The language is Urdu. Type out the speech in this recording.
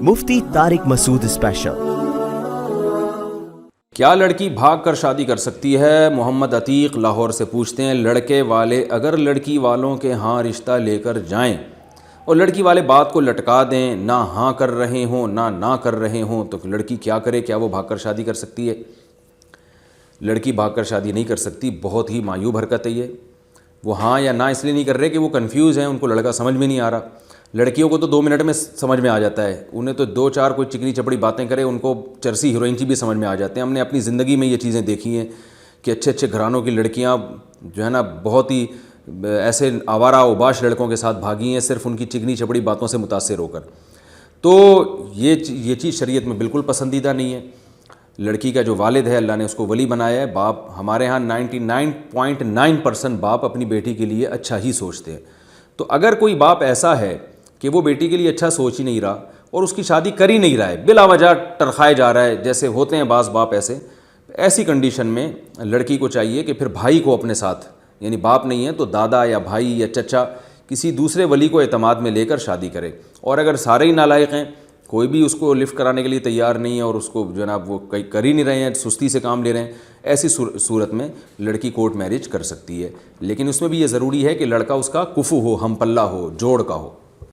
مفتی طارق مسعود اسپیشل۔ کیا لڑکی بھاگ کر شادی کر سکتی ہے؟ محمد عتیق لاہور سے پوچھتے ہیں، لڑکے والے اگر لڑکی والوں کے ہاں رشتہ لے کر جائیں اور لڑکی والے بات کو لٹکا دیں، نہ ہاں کر رہے ہوں نہ کر رہے ہوں، تو لڑکی کیا کرے؟ کیا وہ بھاگ کر شادی کر سکتی ہے؟ لڑکی بھاگ کر شادی نہیں کر سکتی، بہت ہی معیوب حرکت ہے یہ۔ وہ ہاں یا نہ اس لیے نہیں کر رہے کہ وہ کنفیوز ہیں، ان کو لڑکا سمجھ میں نہیں آ رہا۔ لڑکیوں کو تو 2 منٹ میں سمجھ میں آ جاتا ہے، انہیں تو 2-4 کوئی چکنی چپڑی باتیں کرے ان کو چرسی ہیروئن بھی سمجھ میں آ جاتے ہیں۔ ہم نے اپنی زندگی میں یہ چیزیں دیکھی ہیں کہ اچھے اچھے گھرانوں کی لڑکیاں جو ہے نا بہت ہی ایسے آوارہ اوباش لڑکوں کے ساتھ بھاگی ہیں، صرف ان کی چکنی چپڑی باتوں سے متاثر ہو کر۔ تو یہ چیز شریعت میں بالکل پسندیدہ نہیں ہے۔ لڑکی کا جو والد ہے اللہ نے اس کو ولی بنایا ہے، باپ ہمارے ہاں 99.9% باپ اپنی بیٹی کے لیے اچھا ہی سوچتے ہیں۔ تو اگر کوئی باپ ایسا ہے کہ وہ بیٹی کے لیے اچھا سوچ ہی نہیں رہا اور اس کی شادی کر ہی نہیں رہا ہے، بلا وجہ ٹرخائے جا رہا ہے، جیسے ہوتے ہیں بعض باپ ایسی کنڈیشن میں لڑکی کو چاہیے کہ پھر بھائی کو اپنے ساتھ، یعنی باپ نہیں ہے تو دادا یا بھائی یا چچا کسی دوسرے ولی کو اعتماد میں لے کر شادی کرے۔ اور اگر سارے ہی نالائق ہیں، کوئی بھی اس کو لفٹ کرانے کے لیے تیار نہیں ہے اور اس کو جناب وہ کر ہی نہیں رہے ہیں، سستی سے کام لے رہے ہیں، ایسی صورت میں لڑکی کورٹ میرج کر سکتی ہے۔ لیکن اس میں بھی یہ ضروری ہے کہ لڑکا اس کا کفو ہو، ہم پلہ ہو، جوڑ کا ہو۔